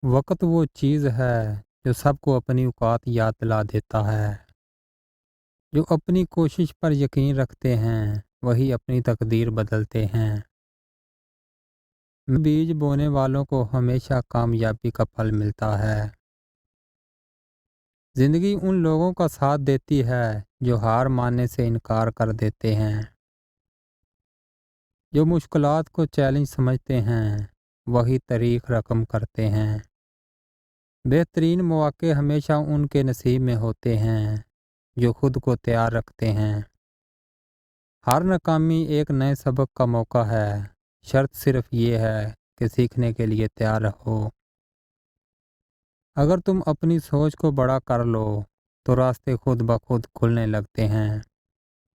वक़्त वो चीज़ है जो सबको अपनी औकात याद दिला देता है। जो अपनी कोशिश पर यकीन रखते हैं, वही अपनी तकदीर बदलते हैं। बीज बोने वालों को हमेशा कामयाबी का फल मिलता है। ज़िंदगी उन लोगों का साथ देती है जो हार मानने से इनकार कर देते हैं। जो मुश्किलात को चैलेंज समझते हैं, वही तारीख रकम करते हैं। बेहतरीन मौके हमेशा उनके नसीब में होते हैं जो खुद को तैयार रखते हैं। हर नाकामी एक नए सबक का मौका है। शर्त सिर्फ ये है कि सीखने के लिए तैयार रहो। अगर तुम अपनी सोच को बड़ा कर लो तो रास्ते खुद ब खुद खुलने लगते हैं।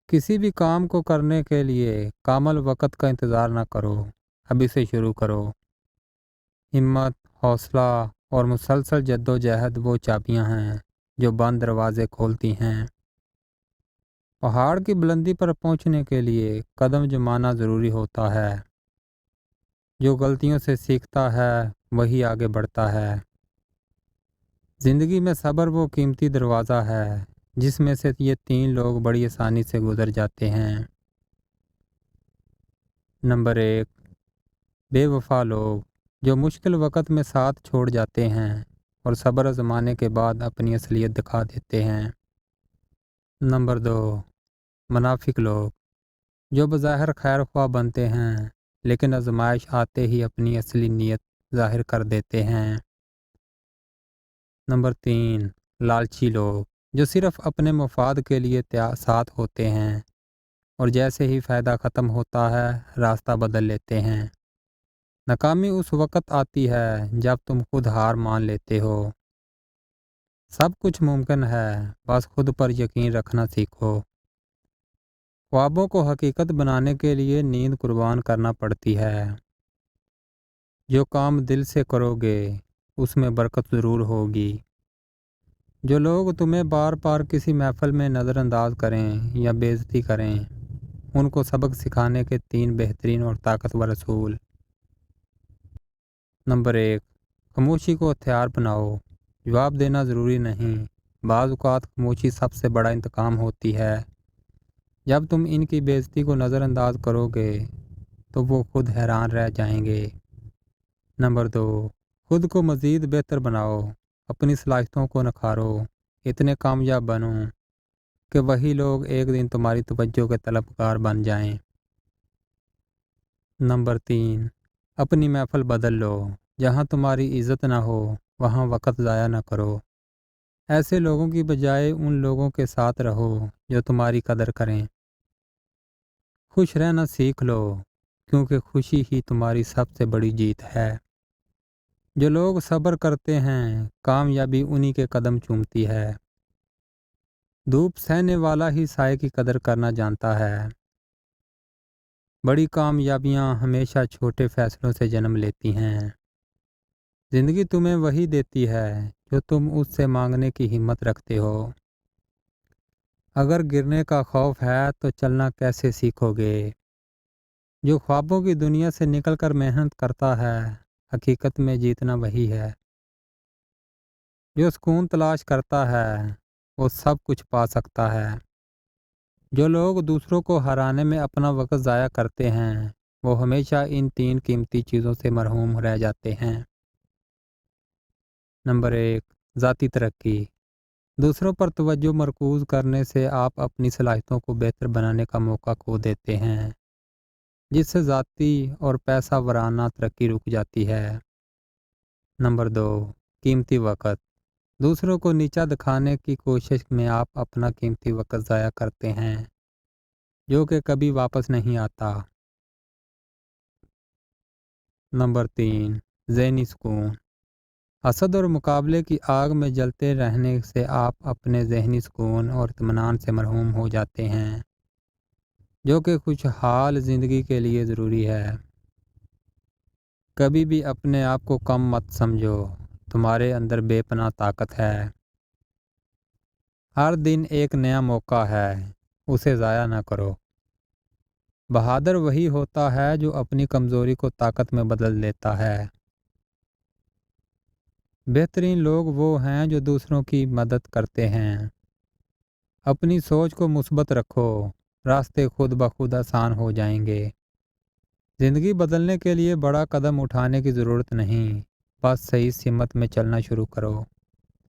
किसी भी काम को करने के लिए कामल वक़्त का इंतज़ार न करो, अभी से शुरू करो। हिम्मत, हौसला और मुसलसल जद्दोजहद वो चाबियां हैं जो बंद दरवाजे खोलती हैं। पहाड़ की बुलंदी पर पहुंचने के लिए कदम जमाना ज़रूरी होता है। जो गलतियों से सीखता है वही आगे बढ़ता है। ज़िंदगी में सब्र वो कीमती दरवाज़ा है जिसमें से ये 3 लोग बड़ी आसानी से गुजर जाते हैं। नंबर 1, बेवफा लोग जो मुश्किल वक़्त में साथ छोड़ जाते हैं और सब्र आज़माने के बाद अपनी असलियत दिखा देते हैं। नंबर 2, मुनाफिक लोग जो बज़ाहिर खैर ख्वाह बनते हैं लेकिन आजमाइश आते ही अपनी असली नीयत ज़ाहिर कर देते हैं। नंबर 3, लालची लोग जो सिर्फ अपने मफाद के लिए साथ होते हैं और जैसे ही फ़ायदा ख़त्म होता है रास्ता बदल लेते हैं। नाकामी उस वक़्त आती है जब तुम खुद हार मान लेते हो। सब कुछ मुमकिन है, बस खुद पर यकीन रखना सीखो। ख्वाबों को हकीकत बनाने के लिए नींद कुर्बान करना पड़ती है। जो काम दिल से करोगे उसमें बरकत ज़रूर होगी। जो लोग तुम्हें बार बार किसी महफिल में नज़रअंदाज करें या बेइज्जती करें, उनको सबक सिखाने के 3 बेहतरीन और ताकतवर असूल। नंबर 1, खामोशी को हथियार बनाओ। जवाब देना ज़रूरी नहीं, बाज़ औक़ात खामोशी सबसे बड़ा इंतकाम होती है। जब तुम इनकी बेइज्जती को नज़रअंदाज करोगे तो वो खुद हैरान रह जाएंगे। नंबर 2, खुद को मज़ीद बेहतर बनाओ। अपनी सलाहियतों को नखारो। इतने कामयाब बनो कि वही लोग एक दिन तुम्हारी तवज्जो के तलबगार बन जाएं। नंबर 3, अपनी महफिल बदल लो। जहाँ तुम्हारी इज़्ज़त ना हो वहाँ वक़्त ज़ाया ना करो। ऐसे लोगों की बजाय उन लोगों के साथ रहो जो तुम्हारी कदर करें। खुश रहना सीख लो क्योंकि खुशी ही तुम्हारी सबसे बड़ी जीत है। जो लोग सब्र करते हैं कामयाबी उन्हीं के कदम चूमती है। धूप सहने वाला ही साए की कदर करना जानता है। बड़ी कामयाबियां हमेशा छोटे फैसलों से जन्म लेती हैं। ज़िंदगी तुम्हें वही देती है जो तुम उससे मांगने की हिम्मत रखते हो। अगर गिरने का खौफ है तो चलना कैसे सीखोगे। जो ख्वाबों की दुनिया से निकलकर मेहनत करता है, हकीकत में जीतना वही है। जो सुकून तलाश करता है वो सब कुछ पा सकता है। जो लोग दूसरों को हराने में अपना वक़्त ज़ाया करते हैं, वो हमेशा इन 3 कीमती चीज़ों से महरूम रह जाते हैं। नंबर 1, ज़ाती तरक्की। दूसरों पर तवज्जो मरकूज़ करने से आप अपनी सलाहियतों को बेहतर बनाने का मौका खो देते हैं, जिससे ज़ाती और पैसा वराना तरक्की रुक जाती है। नंबर 2, कीमती वक़्त। दूसरों को नीचा दिखाने की कोशिश में आप अपना कीमती वक़्त ज़ाया करते हैं, जो कि कभी वापस नहीं आता। नंबर 3, ज़हनी सुकून। हसद और मुकाबले की आग में जलते रहने से आप अपने ज़हनी सुकून और इत्मीनान से महरूम हो जाते हैं, जो कि खुशहाल ज़िंदगी के लिए ज़रूरी है। कभी भी अपने आप को कम मत समझो, तुम्हारे अंदर बेपनाह ताकत है। हर दिन एक नया मौका है, उसे ज़ाया ना करो। बहादुर वही होता है जो अपनी कमज़ोरी को ताकत में बदल देता है। बेहतरीन लोग वो हैं जो दूसरों की मदद करते हैं। अपनी सोच को मुस्बत रखो, रास्ते खुद ब खुद आसान हो जाएंगे। ज़िंदगी बदलने के लिए बड़ा कदम उठाने की ज़रूरत नहीं, बस सही सिमत में चलना शुरू करो।